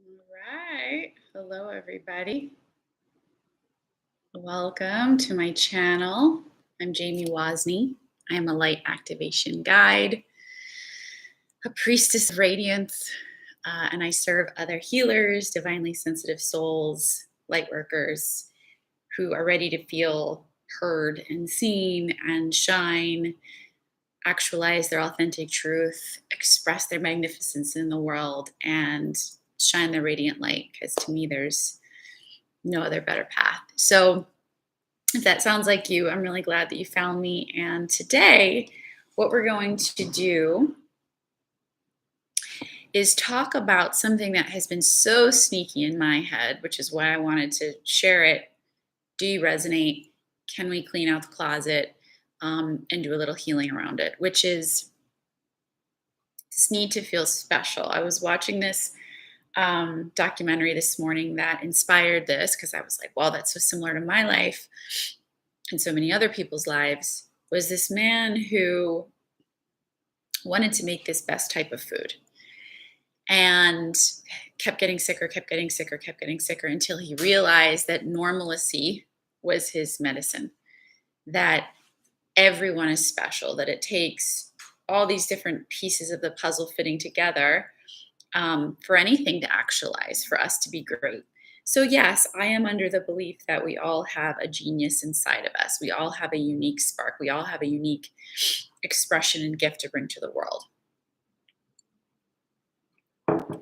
All right. Hello, everybody. Welcome to my channel. I'm Jamie Wozni. I am a light activation guide, a priestess of radiance, and I serve other healers, divinely sensitive souls, light workers who are ready to feel heard and seen and shine, actualize their authentic truth, express their magnificence in the world, and shine their radiant light. Because to me, there's no other better path. So, if that sounds like you, I'm really glad that you found me. And today, what we're going to do is talk about something that has been so sneaky in my head, which is why I wanted to share it. Do you resonate? Can we clean out the closet and do a little healing around it? Which is this need to feel special. I was watching this documentary this morning that inspired this because I was like, wow, that's so similar to my life and so many other people's lives. Was this man who wanted to make this best type of food and kept getting sicker, kept getting sicker, kept getting sicker until he realized that normalcy was his medicine, that everyone is special, that it takes all these different pieces of the puzzle fitting together for anything to actualize, for us to be great. So, yes, I am under the belief that we all have a genius inside of us. We all have a unique spark. We all have a unique expression and gift to bring to the world.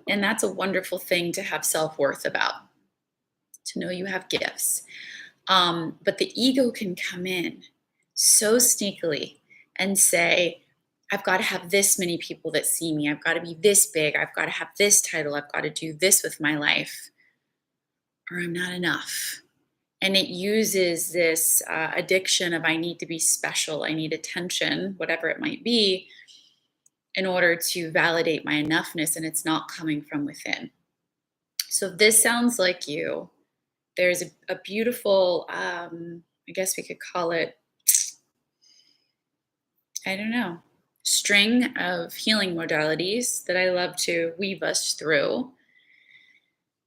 And that's a wonderful thing to have self worth about, to know you have gifts. But the ego can come in so sneakily and say, I've got to have this many people that see me. I've got to be this big. I've got to have this title. I've got to do this with my life, or I'm not enough. And it uses this addiction of I need to be special, I need attention, whatever it might be, in order to validate my enoughness, and it's not coming from within. So if this sounds like you, there's a beautiful, I guess we could call it, I don't know, string of healing modalities that I love to weave us through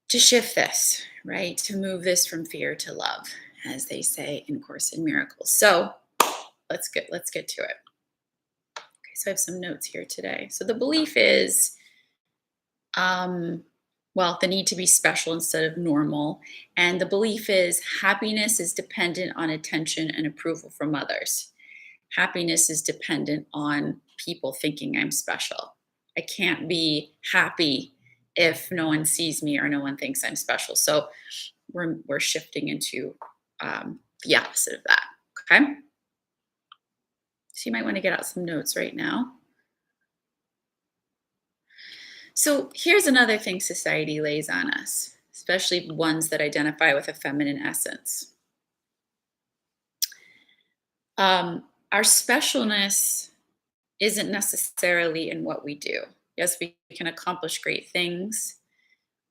to shift this, right? To move this from fear to love, as they say in Course in Miracles. So let's get to it. Okay, so I have some notes here today. So the belief is, the need to be special instead of normal. And the belief is happiness is dependent on attention and approval from others. Happiness is dependent on people thinking I'm special. I can't be happy if no one sees me or no one thinks I'm special. So we're shifting into the opposite of that. Okay. So you might want to get out some notes right now. So here's another thing society lays on us, especially ones that identify with a feminine essence. Our specialness isn't necessarily in what we do. Yes, we can accomplish great things,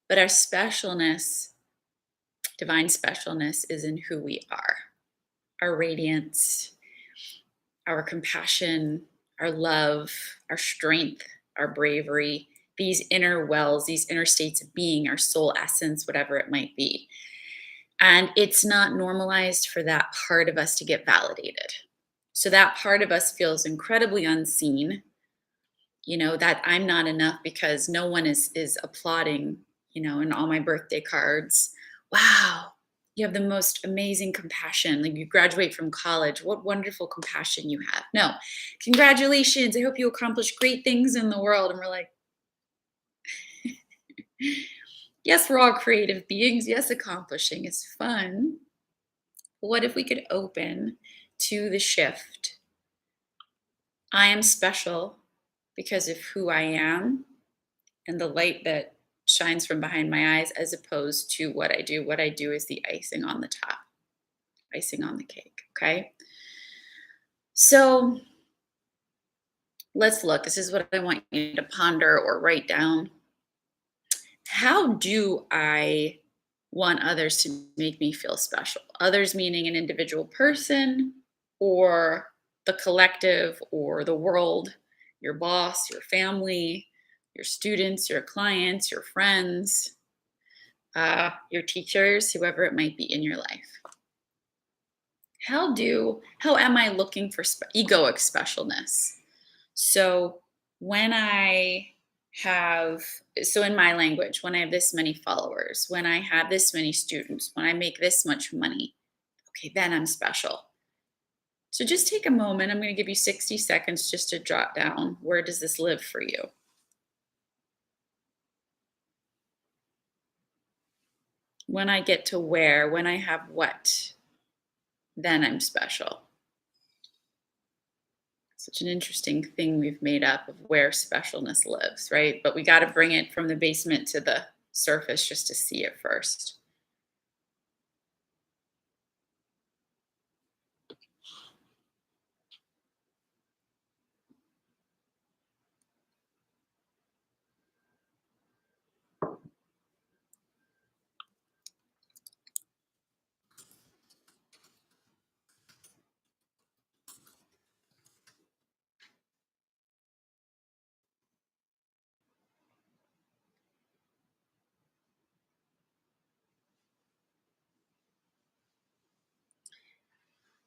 but our specialness, divine specialness, is in who we are. Our radiance, our compassion, our love, our strength, our bravery, these inner wells, these inner states of being, our soul essence, whatever it might be. And it's not normalized for that part of us to get validated. So that part of us feels incredibly unseen, that I'm not enough because no one is applauding, in all my birthday cards. Wow, you have the most amazing compassion. Like you graduate from college. What wonderful compassion you have. No, congratulations. I hope you accomplish great things in the world. And we're like, yes, we're all creative beings. Yes, accomplishing is fun. But what if we could open to the shift? I am special because of who I am and the light that shines from behind my eyes, as opposed to what I do. What I do is the icing on the top, icing on the cake. Okay. So let's look. This is what I want you to ponder or write down. How do I want others to make me feel special? Others meaning an individual person or the collective or the world, your boss, your family, your students, your clients, your friends. your teachers, whoever it might be in your life. How am I looking for egoic specialness? So when I have, so in my language, when I have this many followers, when I have this many students, when I make this much money, okay, then I'm special. So just take a moment. I'm going to give you 60 seconds just to jot down, where does this live for you? When I get to where, when I have what, then I'm special. Such an interesting thing we've made up of where specialness lives, right? But we got to bring it from the basement to the surface just to see it first.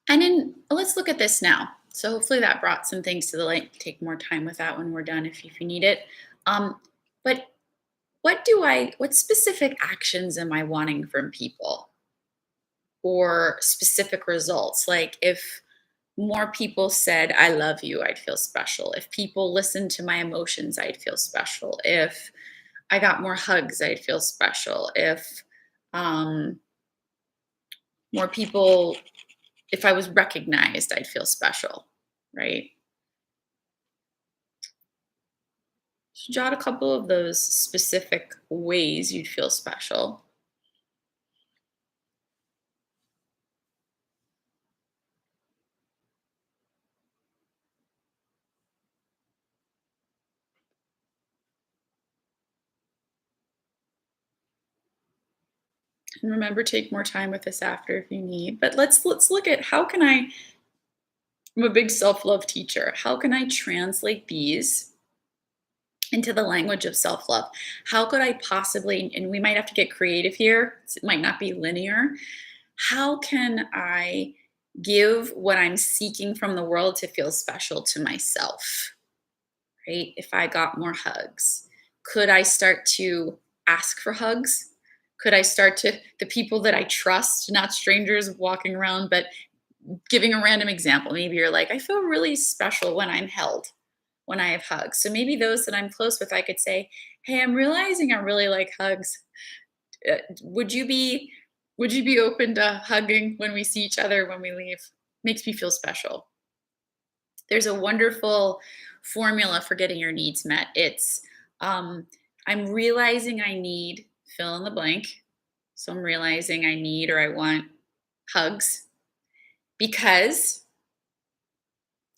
And then let's look at this now. So hopefully that brought some things to the light. Take more time with that when we're done if you need it. Um, but what specific actions am I wanting from people or specific results? Like if more people said, I love you, I'd feel special. If people listened to my emotions, I'd feel special. If I got more hugs, I'd feel special. If um, more people, if I was recognized, I'd feel special, right? So jot a couple of those specific ways you'd feel special. And remember, take more time with this after if you need. But let's look at how can I. I'm a big self-love teacher. How can I translate these into the language of self-love? How could I possibly, and we might have to get creative here, it might not be linear. How can I give what I'm seeking from the world to feel special to myself? Right? If I got more hugs, could I start to ask for hugs? Could I start to the people that I trust, not strangers walking around, but giving a random example? Maybe you're like, I feel really special when I'm held, when I have hugs. So maybe those that I'm close with, I could say, hey, I'm realizing I really like hugs. Would you be open to hugging when we see each other when we leave? Makes me feel special. There's a wonderful formula for getting your needs met. It's um, I'm realizing I need fill in the blank. So I'm realizing I need or I want hugs because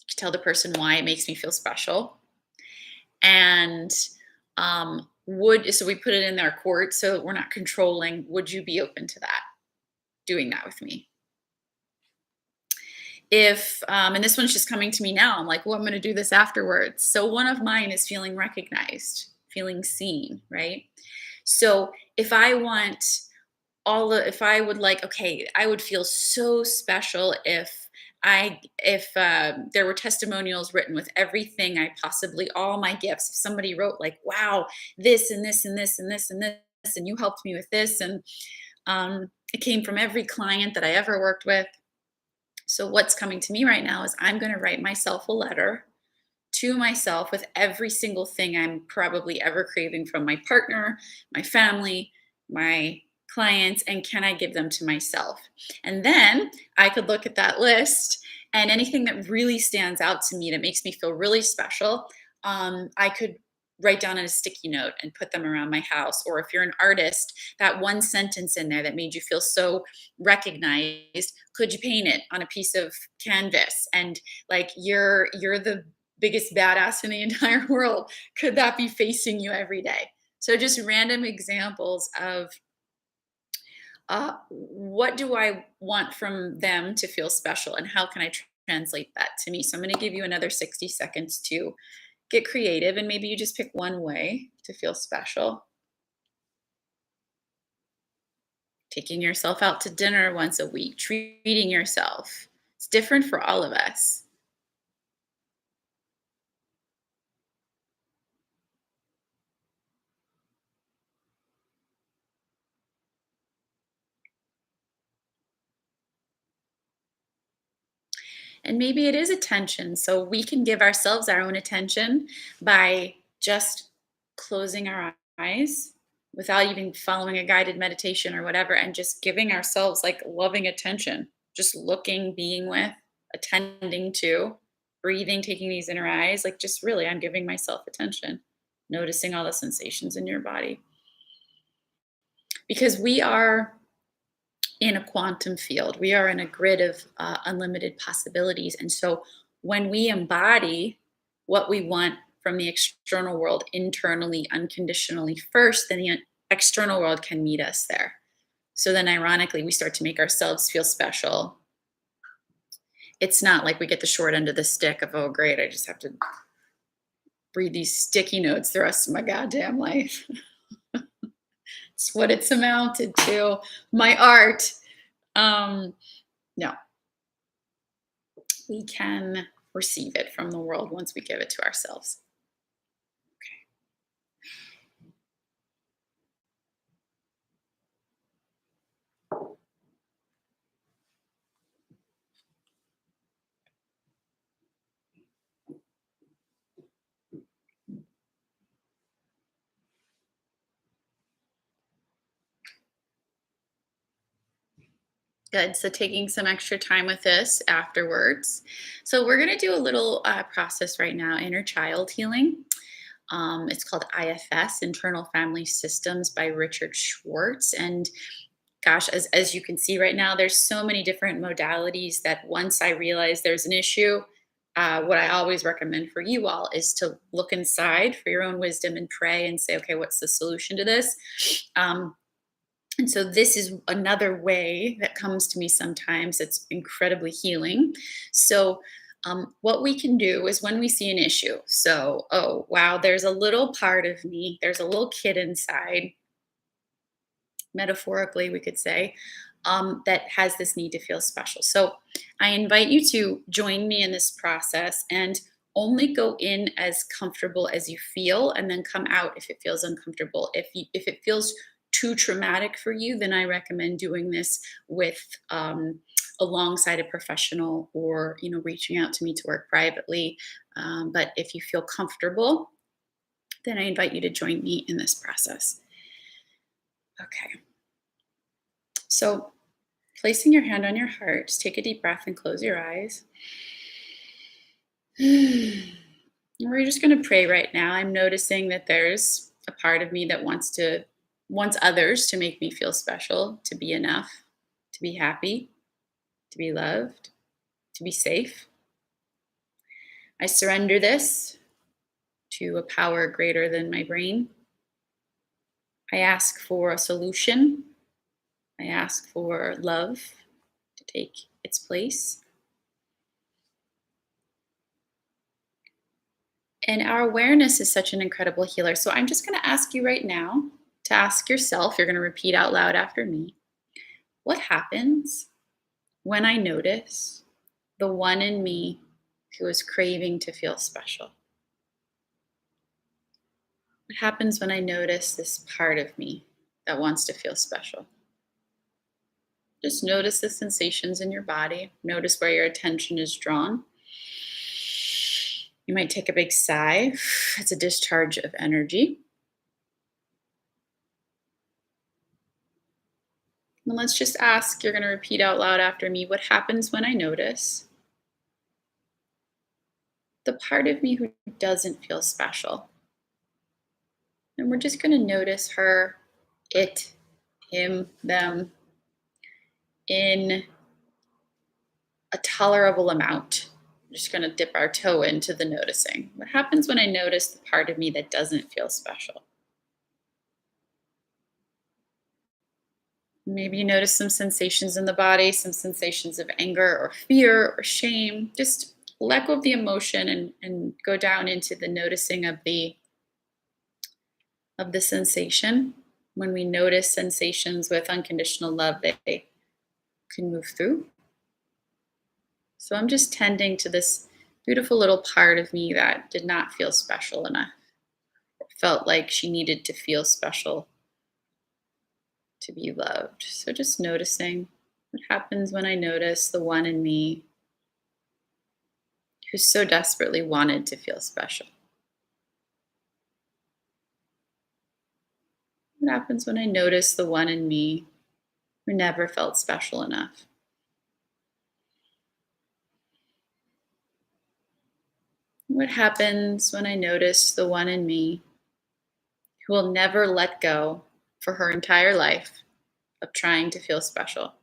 you tell the person why it makes me feel special. And would so we put it in their court so we're not controlling. Would you be open to that? Doing that with me? If and this one's just coming to me now, I'm like, well, I'm going to do this afterwards. So one of mine is feeling recognized, feeling seen, right? So if I want if I would like, okay, I would feel so special if there were testimonials written with everything I possibly, all my gifts. If somebody wrote like, wow, this and this and this and this and this, and you helped me with this, and it came from every client that I ever worked with. So what's coming to me right now is I'm going to write myself a letter to myself with every single thing I'm probably ever craving from my partner, my family, my clients, and can I give them to myself? And then I could look at that list and anything that really stands out to me that makes me feel really special, I could write down on a sticky note and put them around my house. Or if you're an artist, that one sentence in there that made you feel so recognized, could you paint it on a piece of canvas? And like you're the biggest badass in the entire world. Could that be facing you every day? So just random examples of what do I want from them to feel special and how can I translate that to me? So I'm going to give you another 60 seconds to get creative and maybe you just pick one way to feel special. taking yourself out to dinner once a week, treating yourself. It's different for all of us. And maybe it is attention. So we can give ourselves our own attention by just closing our eyes without even following a guided meditation or whatever, and just giving ourselves like loving attention, just looking, being with, attending to, breathing, taking these inner eyes. Like, just really, I'm giving myself attention, noticing all the sensations in your body. Because we are in a quantum field. We are in a grid of unlimited possibilities. And so when we embody what we want from the external world internally, unconditionally first, then the external world can meet us there. So then, ironically, we start to make ourselves feel special. It's not like we get the short end of the stick of, oh, great, I just have to read these sticky notes the rest of my goddamn life. It's what it's amounted to. My art. No, we can receive it from the world once we give it to ourselves. Good. So taking some extra time with this afterwards. So we're going to do a little process right now, inner child healing. It's called IFS, Internal Family Systems by Richard Schwartz. And gosh, as you can see right now, there's so many different modalities that once I realize there's an issue, what I always recommend for you all is to look inside for your own wisdom and pray and say, okay, what's the solution to this? And so this is another way that comes to me sometimes. It's incredibly healing. So what we can do is when we see an issue, so, oh, wow, there's a little part of me, there's a little kid inside, metaphorically, we could say, that has this need to feel special. So I invite you to join me in this process and only go in as comfortable as you feel, and then come out if it feels uncomfortable. If it feels too traumatic for you, then I recommend doing this with alongside a professional, or reaching out to me to work privately. But if you feel comfortable, then I invite you to join me in this process. Okay. So, placing your hand on your heart, just take a deep breath and close your eyes. We're just going to pray right now. I'm noticing that there's a part of me that wants others to make me feel special, to be enough, to be happy, to be loved, to be safe. I surrender this to a power greater than my brain. I ask for a solution. I ask for love to take its place. And our awareness is such an incredible healer. So I'm just going to ask you right now to ask yourself, you're going to repeat out loud after me, what happens when I notice the one in me who is craving to feel special? What happens when I notice this part of me that wants to feel special? Just notice the sensations in your body. Notice where your attention is drawn. You might take a big sigh. It's a discharge of energy. And let's just ask, you're going to repeat out loud after me, what happens when I notice the part of me who doesn't feel special? And we're just going to notice her, it, him, them in a tolerable amount. We're just going to dip our toe into the noticing. What happens when I notice the part of me that doesn't feel special? Maybe you notice some sensations in the body, some sensations of anger or fear or shame. Just let go of the emotion and go down into the noticing of the sensation. When we notice sensations with unconditional love, they can move through. So I'm just tending to this beautiful little part of me that did not feel special enough. Felt like she needed to feel special to be loved. So just noticing what happens when I notice the one in me who so desperately wanted to feel special. What happens when I notice the one in me who never felt special enough? What happens when I notice the one in me who will never let go for her entire life of trying to feel special?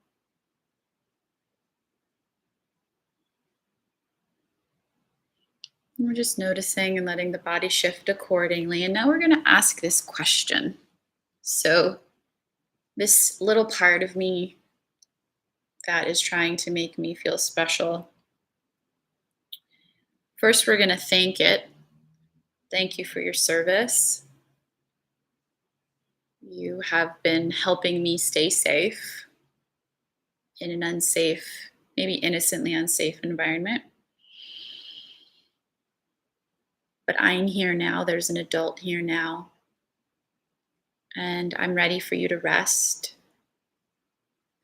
And we're just noticing and letting the body shift accordingly. And now we're going to ask this question. So, this little part of me that is trying to make me feel special, first, we're going to thank it. Thank you for your service. You have been helping me stay safe in an unsafe, maybe innocently unsafe environment. But I'm here now. There's an adult here now. And I'm ready for you to rest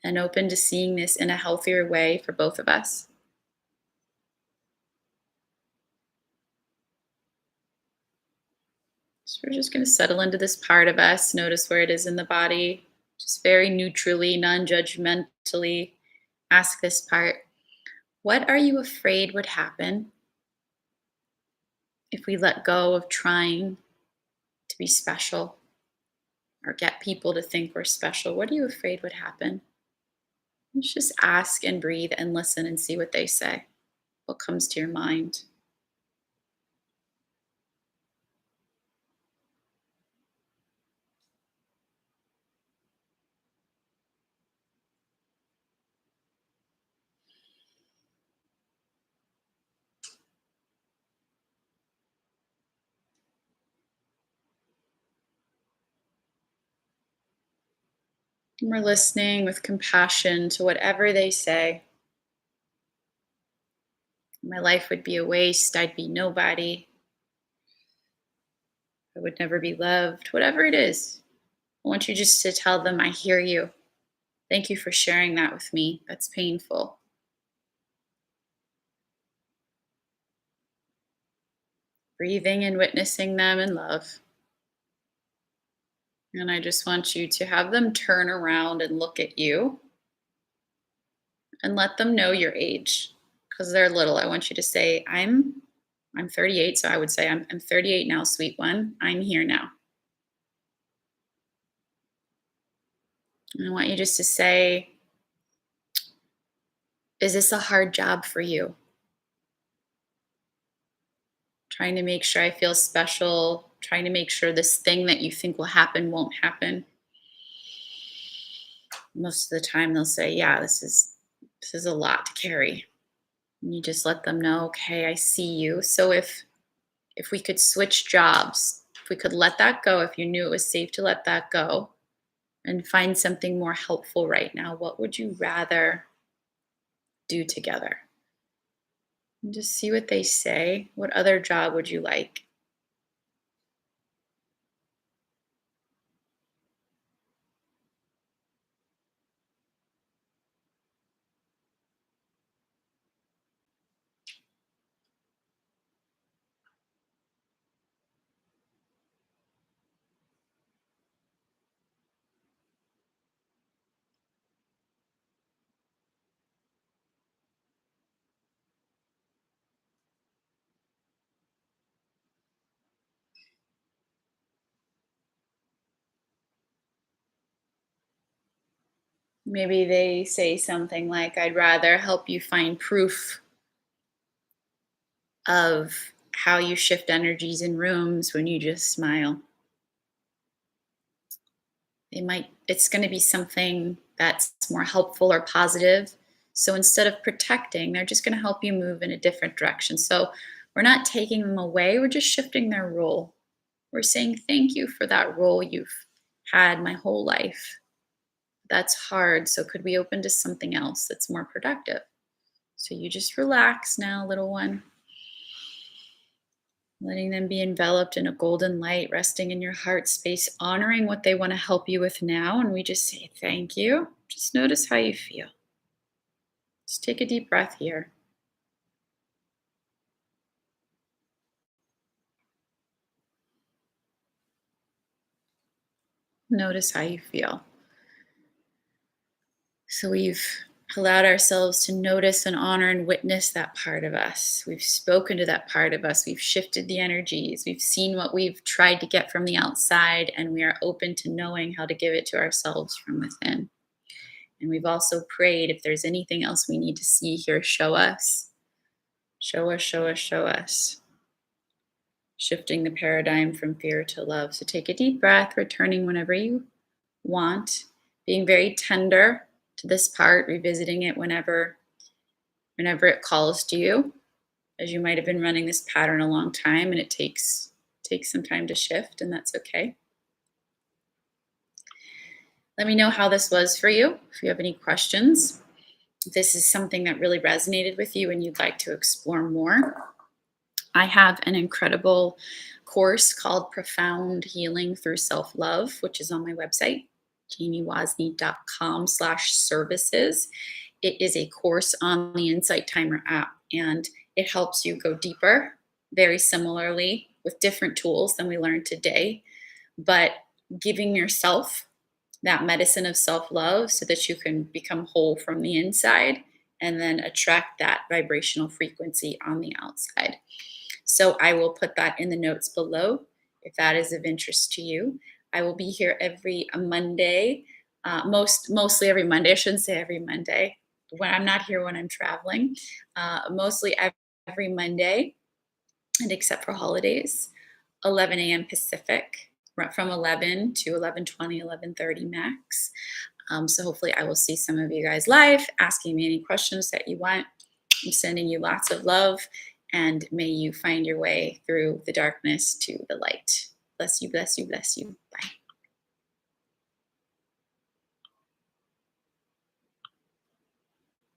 and open to seeing this in a healthier way for both of us. So we're just going to settle into this part of us, notice where it is in the body, just very neutrally, non judgmentally ask this part. What are you afraid would happen if we let go of trying to be special or get people to think we're special? What are you afraid would happen? Let's just ask and breathe and listen and see what they say. What comes to your mind? And we're listening with compassion to whatever they say. My life would be a waste. I'd be nobody. I would never be loved. Whatever it is, I want you just to tell them, I hear you. Thank you for sharing that with me. That's painful. Breathing and witnessing them in love. And I just want you to have them turn around and look at you and let them know your age because they're little. I want you to say, I'm 38, so I would say I'm 38 now, sweet one. I'm here now. And I want you just to say, is this a hard job for you? Trying to make sure I feel special, trying to make sure this thing that you think will happen won't happen. Most of the time they'll say, yeah, this is a lot to carry. And you just let them know, okay, I see you. So if we could switch jobs, if we could let that go, if you knew it was safe to let that go and find something more helpful right now, what would you rather do together? And just see what they say. What other job would you like? Maybe they say something like, I'd rather help you find proof of how you shift energies in rooms when you just smile. It's going to be something that's more helpful or positive. So instead of protecting, they're just going to help you move in a different direction. So we're not taking them away, we're just shifting their role. We're saying thank you for that role you've had my whole life. That's hard. So could we open to something else that's more productive? So you just relax now, little one. Letting them be enveloped in a golden light, resting in your heart space, honoring what they want to help you with now. And we just say thank you. Just notice how you feel. Just take a deep breath here. Notice how you feel. So we've allowed ourselves to notice and honor and witness that part of us. We've spoken to that part of us. We've shifted the energies. We've seen what we've tried to get from the outside, and we are open to knowing how to give it to ourselves from within. And we've also prayed if there's anything else we need to see here, show us. Show us, show us, show us. Shifting the paradigm from fear to love. So take a deep breath, returning whenever you want, being very tender to this part, revisiting it whenever it calls to you, as you might have been running this pattern a long time and it takes some time to shift, and that's okay. Let me know how this was for you. If you have any questions, if this is something that really resonated with you and you'd like to explore more, I have an incredible course called Profound Healing Through Self-Love, which is on my website, jamiewosny.com/services. It is a course on the Insight Timer app, and it helps you go deeper, very similarly with different tools than we learned today, but giving yourself that medicine of self-love so that you can become whole from the inside and then attract that vibrational frequency on the outside. So I will put that in the notes below if that is of interest to you. I will be here every Monday, mostly every Monday. I shouldn't say every Monday. When I'm not here when I'm traveling, mostly every Monday, and except for holidays, 11 a.m. Pacific, from 11 to 11:20, 11:30 max. So hopefully I will see some of you guys live, asking me any questions that you want. I'm sending you lots of love, and may you find your way through the darkness to the light. Bless you, bless you, bless you. Bye.